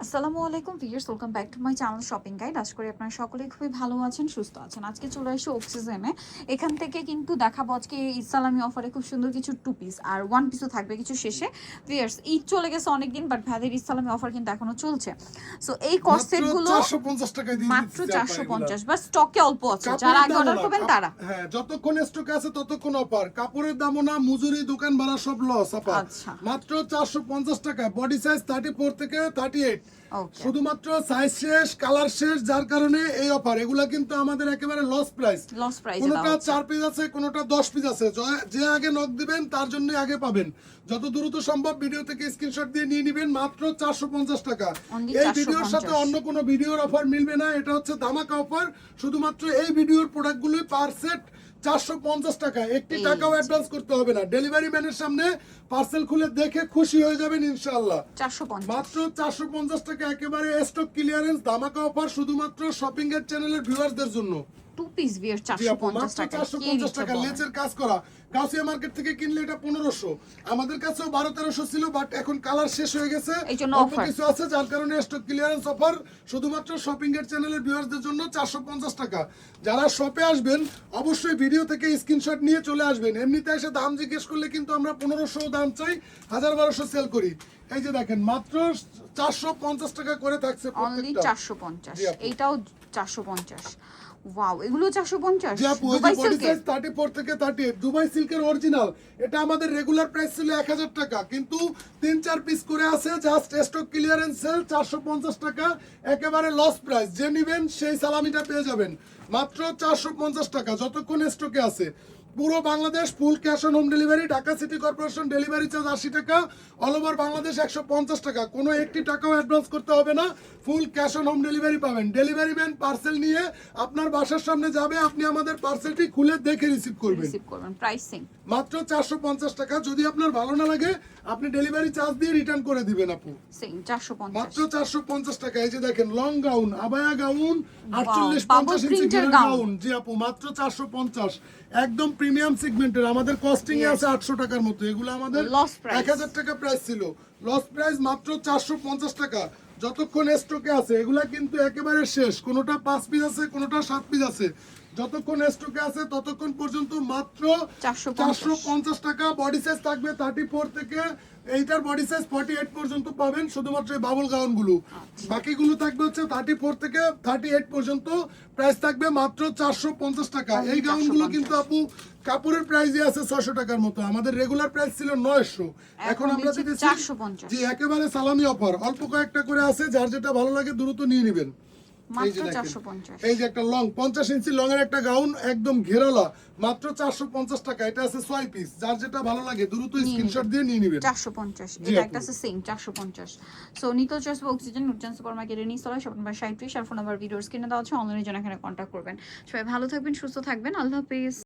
আসসালামু আলাইকুম viewers, welcome back to my channel shopping guide. আশা করি আপনারা সকলেই খুবই ভালো আছেন, সুস্থ আছেন। আজকে চলে আসি অক্সিজেনে। এখান থেকে কিন্তু দেখাবো আজকে ইসলামি অফারে খুব সুন্দর কিছু টু পিস আর ওয়ান পিসও থাকবে কিছু শেষে। ভিউয়ার্স, ঈদ চলে গেছে অনেকদিন, বাট ভাইদের ইসলামি অফার কিন্তু এখনো চলছে। সো এই কস্ট সেটগুলো মাত্র 450, বাট স্টকে অল্প আছে, যারা আগে অর্ডার করবেন তারা। হ্যাঁ, যতক্ষণ স্টক আছে ততক্ষণ অফার। কাপড়ের দামও না, মজুরি, দোকান ভাড়া সব লস আপা। আচ্ছা, মাত্র 450 টাকা, বডি সাইজ 34 থেকে 38। ওকে, শুধুমাত্র সাইজ শেষ, কালার শেষ, যার কারণে এই অফার। এগুলা কিন্তু আমাদের একেবারে লস প্রাইস। লস প্রাইসে কোনোটা দাও 4 পিস আছে, কোনোটা 10 পিস আছে। যে আগে নক দিবেন তার জন্য আগে পাবেন। যত দ্রুত সম্ভব ভিডিও থেকে স্ক্রিনশট দিয়ে নিয়ে নেবেন। মাত্র 450 টাকা। এই ভিডিওর সাথে অন্য কোনো ভিডিওর অফার মিলবে না। এটা হচ্ছে ধামাকা অফার। শুধুমাত্র এই ভিডিওর প্রোডাক্টগুলোই পার সেট 450 টাকা। একটি টাকাও অ্যাডভান্স করতে হবে না। ডেলিভারি ম্যানের সামনে পার্সেল খুলে দেখে খুশি হয়ে যাবেন ইনশাআল্লাহ। 450 মাত্র 450 টাকা, একেবারে স্টক ক্লিয়ারেন্স ধামাকা অফার, শুধুমাত্র শপিং এর চ্যানেলের ভিউয়ারদের জন্য। টু পিস ভিউয়ার 450 টাকা। 450 টাকা লেচের কাজ করা। গাউসিয়া মার্কেট থেকে কিনলে এটা 1500, আমাদের কাছেও 1200-1300 ছিল, বাট এখন কালার শেষ হয়ে গেছে, অল্প কিছু আছে, যার কারণে স্টক ক্লিয়ারেন্স অফার শুধুমাত্র শপিং এর চ্যানেলের ভিউয়ারদের জন্য 450 টাকা। যারা শপে আসবেন অবশ্যই ভিডিও থেকে স্ক্রিনশট নিয়ে চলে আসবেন। এমনিতে এসে দাম জিজ্ঞেস করলে কিন্তু আমরা 1500 দাম চাই, 1200 সেল করি। এই যে দেখেন, মাত্র 450 টাকা করে থাকছে অনলি প্রত্যেকটা। 450, এইটাও 450। ওয়াও, এগুলো 450। যে আপু, দুবাই বডি সিল্কের সাইজ 34 থেকে 38, দুবাই সিল্কের অরিজিনাল। এটা আমাদের রেগুলার প্রাইস ছিল 1000 টাকা, কিন্তু 3-4 পিস করে আছে, জাস্ট স্টক ক্লিয়ারেন্স সেল 450 টাকা, একেবারে লস প্রাইস। যে নেবেন সেই সালামিটা পেয়ে যাবেন মাত্র 450 টাকা, যতক্ষণ স্টকে আছে। পুরো Bangladesh full cash on home delivery. Dhaka city corporation delivery charge 80 টাকা, অল ওভার বাংলাদেশ 150 টাকা। কোনো একটি টাকাও অ্যাডভান্স করতে হবে না, full cash on home delivery পাবেন। ডেলিভারি ম্যান পার্সেল নিয়ে আপনার বাসার সামনে যাবে, আপনি আমাদের পার্সেলটি খুলে দেখে রিসিভ করবেন। প্রাইসিং মাত্র 450 টাকা। যদি আপনার ভালো না লাগে আপনি ডেলিভারি চার্জ দিয়ে রিটার্ন করে দিবেন আপু। সেম 450, মাত্র 450 টাকা। এই যে দেখেন, লং গাউন, আবায়া গাউন, 48-50 বাবল ইঞ্চি প্রিন্টের গাউন। জি আপু, মাত্র 450, একদম প্রিমিয়াম সেগমেন্টের। আমাদের কস্টিং এ আছে 800 টাকার মতো। এগুলো আমাদের লস প্রাইস 1000 টাকা প্রাইস ছিল, লস প্রাইস মাত্র 450 টাকা, যতক্ষণ স্টকে আছে। এগুলা কিন্তু একেবারে শেষ, কোনোটা 5 পিস আছে, কোনোটা 7 পিস আছে। যতক্ষণ স্টকে আছে ততক্ষণ পর্যন্ত মাত্র 450 টাকা। বডি সাইজ থাকবে 34 থেকে, এইটার বডি সাইজ 48 পর্যন্ত পাবেন, শুধুমাত্র এই বাবল গাউন গুলো। বাকিগুলো থাকবে হচ্ছে 34 থেকে 38 পর্যন্ত। প্রাইস থাকবে মাত্র 450 টাকা। এই গাউন গুলো কিন্তু আপু কাপড়ের প্রাইসই আছে 600 টাকার মতো। আমাদের রেগুলার প্রাইস ছিল 900, এখন আমরা দিতেছি 450। জি, একেবারে সালামি অফার। অল্প কয়েকটা করে আছে, যার যেটা ভালো লাগে দ্রুত নিয়ে নেবেন। মাত্র 450। এই যে একটা লং 50 ইঞ্চি লং এর একটা গাউন, একদম ঘেরালা, মাত্র 450 টাকা। এটা আছে 6 পিস, যার যেটা ভালো লাগে দ্রুত স্ক্রিনশট দিয়ে নিয়ে নেবেন। 450, এটা একটা আছে সেম 450। সো নিতো চয়েস অক্সিজেন নুটজেন সুপারমার্কেটের নিচতলায়, শপ নাম্বার 37, আর ফোন নাম্বার ভিডিওর স্ক্রিনে দেওয়া আছে। অনলাইনের জন্য এখানে কন্ট্যাক্ট করবেন। সবাই ভালো থাকবেন, সুস্থ থাকবেন, আল্লাহ হাফেজ।